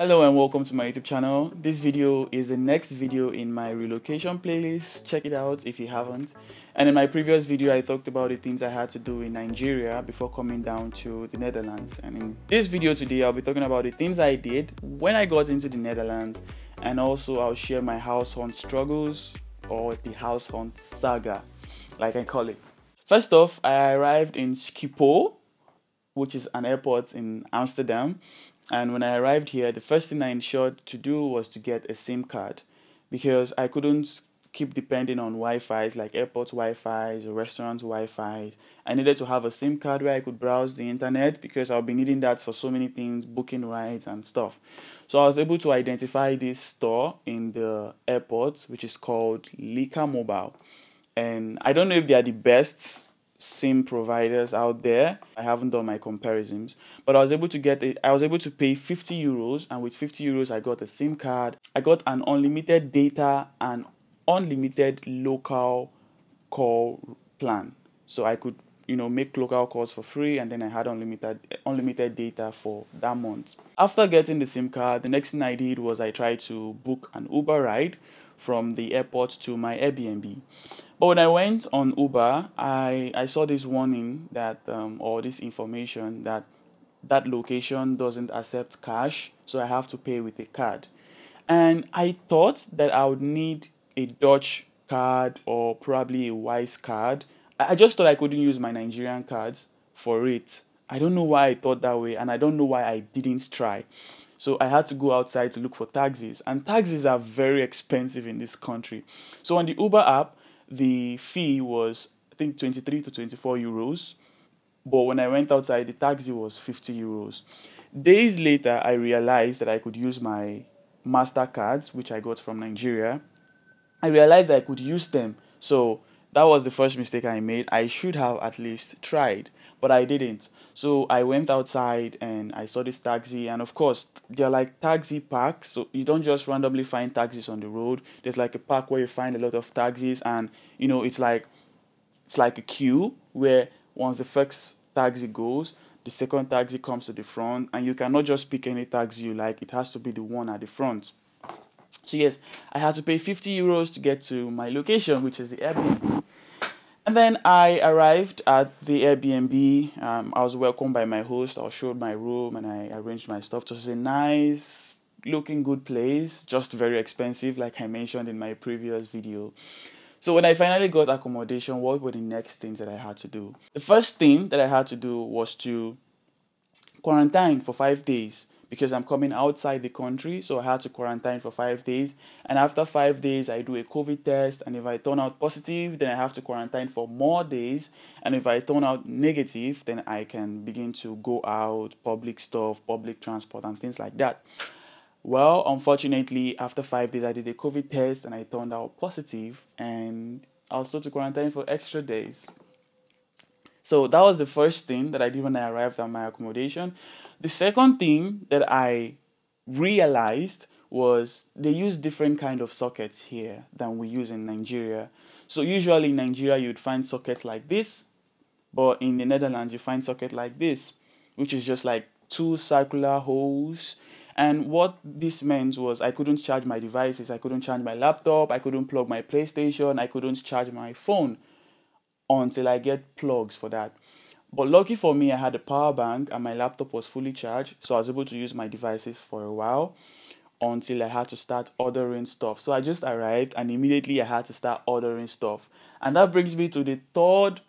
Hello and welcome to my YouTube channel. This video is the next video in my relocation playlist. Check it out if you haven't. And in my previous video, I talked about the things I had to do in Nigeria before coming down to the Netherlands. And in this video today, I'll be talking about the things I did when I got into the Netherlands. And also I'll share my house hunt struggles, or the house hunt saga, like I call it. First off, I arrived in Schiphol, which is an airport in Amsterdam. And when I arrived here, the first thing I ensured to do was to get a SIM card, because I couldn't keep depending on Wi-Fi's, like airport Wi-Fi's or restaurant Wi-Fi's. I needed to have a SIM card where I could browse the internet, because I'll be needing that for so many things, booking rides and stuff. So I was able to identify this store in the airport, which is called Lika Mobile. And I don't know if they are the best SIM providers out there. I haven't done my comparisons, but I was able to pay 50 euros, and with 50 euros I got a SIM card. I got an unlimited data and unlimited local call plan, so I could make local calls for free, and then I had unlimited data for that month. After getting the SIM card, the next thing I did was I tried to book an Uber ride from the airport to my Airbnb. But when I went on Uber, I saw this warning that or this information that location doesn't accept cash, so I have to pay with a card. And I thought that I would need a Dutch card or probably a Wise card. I just thought I couldn't use my Nigerian cards for it. I don't know why I thought that way, and I don't know why I didn't try. So I had to go outside to look for taxis, and taxis are very expensive in this country. So on the Uber app, the fee was, I think, 23 to 24 euros. But when I went outside, the taxi was 50 euros. Days later, I realized that I could use my MasterCards, which I got from Nigeria. I realized I could use them. So that was the first mistake I made. I should have at least tried, but I didn't. So I went outside and I saw this taxi, and of course, they're like taxi parks. So you don't just randomly find taxis on the road. There's like a park where you find a lot of taxis, and it's like a queue where once the first taxi goes, the second taxi comes to the front, and you cannot just pick any taxi you like. It has to be the one at the front. So yes, I had to pay 50 euros to get to my location, which is the Airbnb. And then I arrived at the Airbnb. I was welcomed by my host. I was showed my room and I arranged my stuff. It was a nice looking good place, just very expensive, like I mentioned in my previous video. So when I finally got accommodation, what were the next things that I had to do? The first thing that I had to do was to quarantine for 5 days, because I'm coming outside the country, so I had to quarantine for 5 days. And after 5 days, I do a COVID test, and if I turn out positive, then I have to quarantine for more days. And if I turn out negative, then I can begin to go out, public stuff, public transport, and things like that. Well, unfortunately, after 5 days, I did a COVID test, and I turned out positive, and I was told to quarantine for extra days. So that was the first thing that I did when I arrived at my accommodation. The second thing that I realized was they use different kind of sockets here than we use in Nigeria. So usually in Nigeria you'd find sockets like this, but in the Netherlands you find socket like this, which is just like two circular holes. And what this meant was I couldn't charge my devices. I couldn't charge my laptop. I couldn't plug my PlayStation. I couldn't charge my phone until I get plugs for that. But lucky for me, I had a power bank and my laptop was fully charged, so I was able to use my devices for a while until I had to start ordering stuff. So I just arrived and immediately I had to start ordering stuff. And that brings me to the third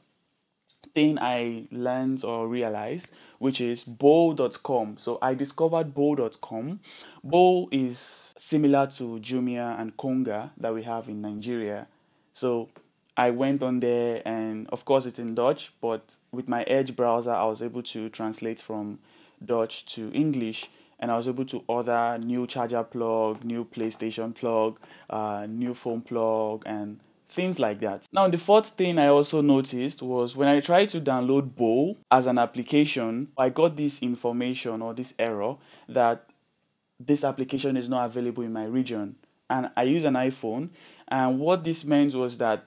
thing I learned or realized, which is bowl.com. So I discovered bowl.com. Bowl is similar to Jumia and Konga that we have in Nigeria. So I went on there, and of course it's in Dutch, but with my Edge browser, I was able to translate from Dutch to English, and I was able to order new charger plug, new PlayStation plug, new phone plug, and things like that. Now, the fourth thing I also noticed was when I tried to download Bowl as an application, I got this information or this error that this application is not available in my region. And I use an iPhone, and what this meant was that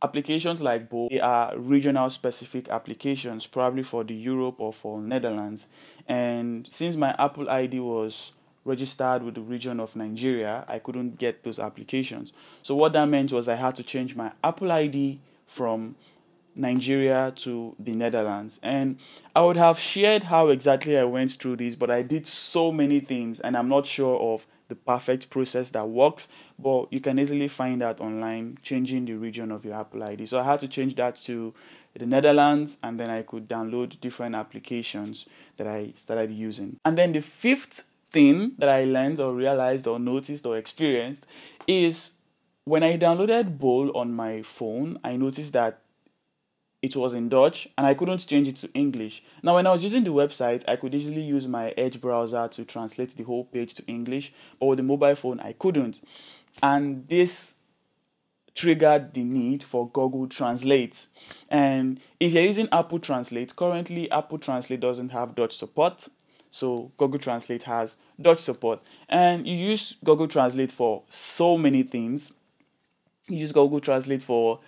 applications like both, they are regional specific applications, probably for the Europe or for Netherlands. And since my Apple ID was registered with the region of Nigeria, I couldn't get those applications. So what that meant was I had to change my Apple ID from Nigeria to the Netherlands. And I would have shared how exactly I went through this, but I did so many things and I'm not sure of the perfect process that works, but you can easily find that online, changing the region of your Apple ID. So I had to change that to the Netherlands, and then I could download different applications that I started using. And then the fifth thing that I learned or realized or noticed or experienced is when I downloaded Bowl on my phone, I noticed that it was in Dutch and I couldn't change it to English. Now, when I was using the website, I could easily use my Edge browser to translate the whole page to English, but with the mobile phone, I couldn't. And this triggered the need for Google Translate. And if you're using Apple Translate, currently Apple Translate doesn't have Dutch support. So Google Translate has Dutch support. And you use Google Translate for so many things. You use Google Translate for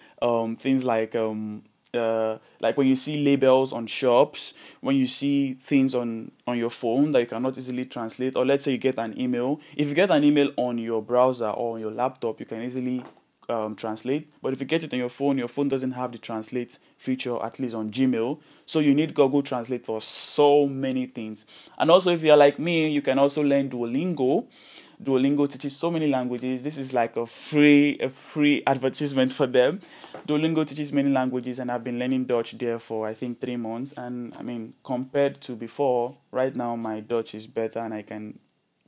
things like when you see labels on shops, when you see things on your phone that you cannot easily translate, or let's say you get an email. If you get an email on your browser or on your laptop, you can easily translate. But if you get it on your phone doesn't have the translate feature, at least on Gmail. So you need Google Translate for so many things. And also, if you're like me, you can also learn Duolingo. Duolingo teaches so many languages. This is like a free advertisement for them. Duolingo teaches many languages, and I've been learning Dutch there for I think 3 months. And I mean, compared to before, right now my Dutch is better and I can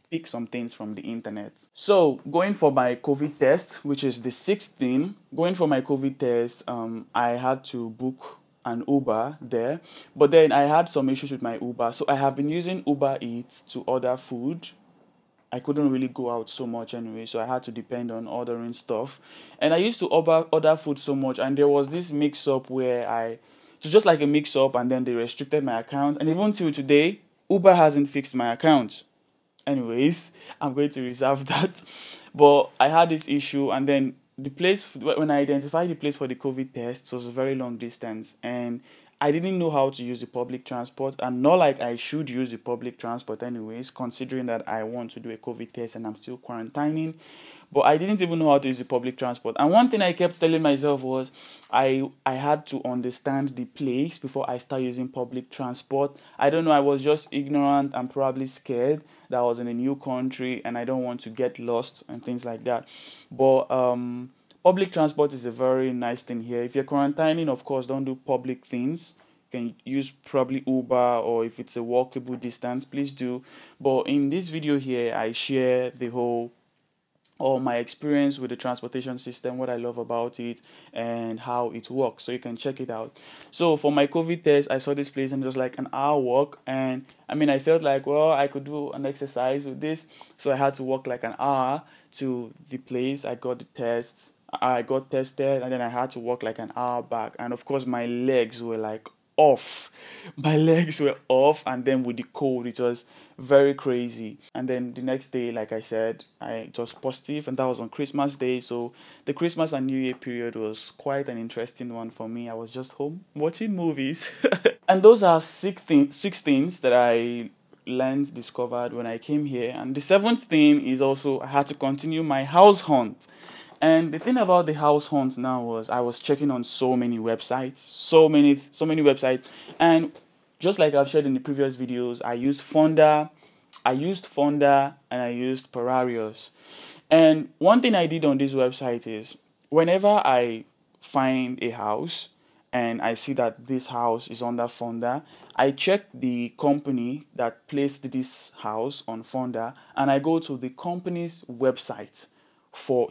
pick some things from the internet. So going for my COVID test, which is the sixth thing, going for my COVID test, I had to book an Uber there, but then I had some issues with my Uber. So I have been using Uber Eats to order food. I couldn't really go out so much anyway, so I had to depend on ordering stuff. And I used to order food so much, and there was this mix-up where it was just like a mix-up, and then they restricted my account. And even till today, Uber hasn't fixed my account. Anyways, I'm going to reserve that. But I had this issue, and then the place, when I identified the place for the COVID test, it was a very long distance, and I didn't know how to use the public transport, and not like I should use the public transport anyways, considering that I want to do a COVID test and I'm still quarantining. But I didn't even know how to use the public transport. And one thing I kept telling myself was I had to understand the place before I start using public transport. I don't know, I was just ignorant and probably scared that I was in a new country and I don't want to get lost and things like that. But public transport is a very nice thing here. If you're quarantining, of course, don't do public things. You can use probably Uber, or if it's a walkable distance, please do. But in this video here, I share all my experience with the transportation system, what I love about it, and how it works, so you can check it out. So for my COVID test, I saw this place and it was like an hour walk, and I mean, I felt like, well, I could do an exercise with this, so I had to walk like an hour to the place. I got tested, and then I had to walk like an hour back, and of course my legs were like off. My legs were off, and then with the cold, it was very crazy. And then the next day, like I said, it was positive, and that was on Christmas Day. So the Christmas and New Year period was quite an interesting one for me. I was just home watching movies. And those are six things that I discovered when I came here. And the seventh thing is also I had to continue my house hunt. And the thing about the house hunt now was I was checking on so many websites, so many websites, and just like I've shared in the previous videos, I used Fonda, and I used Pararios. And one thing I did on this website is whenever I find a house and I see that this house is under Fonda, I check the company that placed this house on Fonda, and I go to the company's website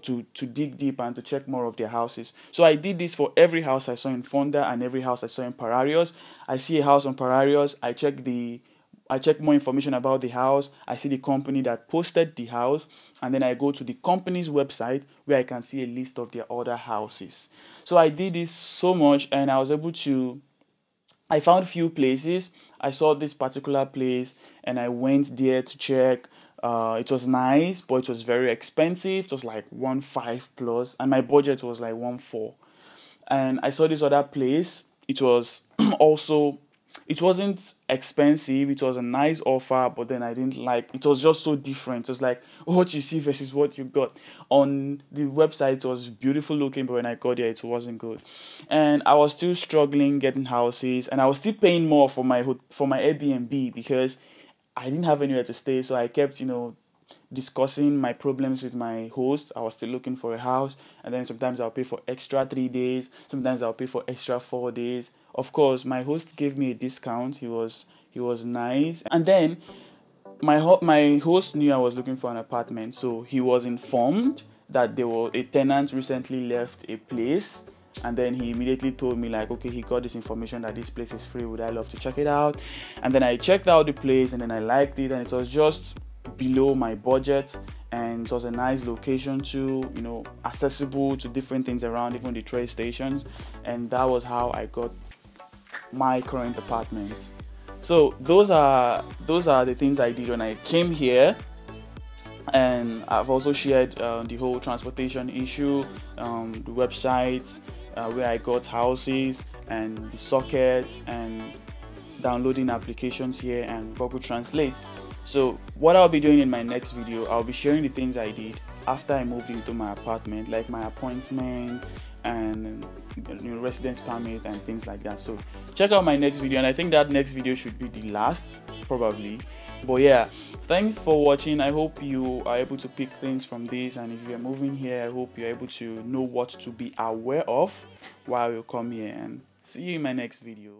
to dig deep and to check more of their houses. So I did this for every house I saw in Fonda and every house I saw in Pararios. I see a house on Pararios, I check more information about the house, I see the company that posted the house, and then I go to the company's website where I can see a list of their other houses. So I did this so much, and I was able to, I found few places. I saw this particular place and I went there to check. It was nice, but it was very expensive. It was like 1.5 plus, and my budget was like 1.4. and I saw this other place. It was also, it wasn't expensive, it was a nice offer, but then I didn't like, it was just so different. It was like what you see versus what you got. On the website it was beautiful looking, but when I got there it wasn't good. And I was still struggling getting houses, and I was still paying more for my Airbnb because I didn't have anywhere to stay. So I kept, discussing my problems with my host. I was still looking for a house, and then sometimes I'll pay for extra 3 days, sometimes I'll pay for extra 4 days. Of course, my host gave me a discount. He was nice, and then my host knew I was looking for an apartment, so he was informed that a tenant recently left a place. And then he immediately told me, like, okay, he got this information that this place is free, would I love to check it out? And then I checked out the place, and then I liked it, and it was just below my budget, and it was a nice location too, accessible to different things around, even the train stations. And that was how I got my current apartment. So those are the things I did when I came here. And I've also shared the whole transportation issue, the websites where I got houses, and the sockets, and downloading applications here, and Google Translate. So what I'll be doing in my next video, I'll be sharing the things I did after I moved into my apartment, like my appointment and residence permit and things like that. So check out my next video, and I think that next video should be the last, probably. But yeah, thanks for watching. I hope you are able to pick things from this, and if you're moving here, I hope you're able to know what to be aware of while you come here. And see you in my next video.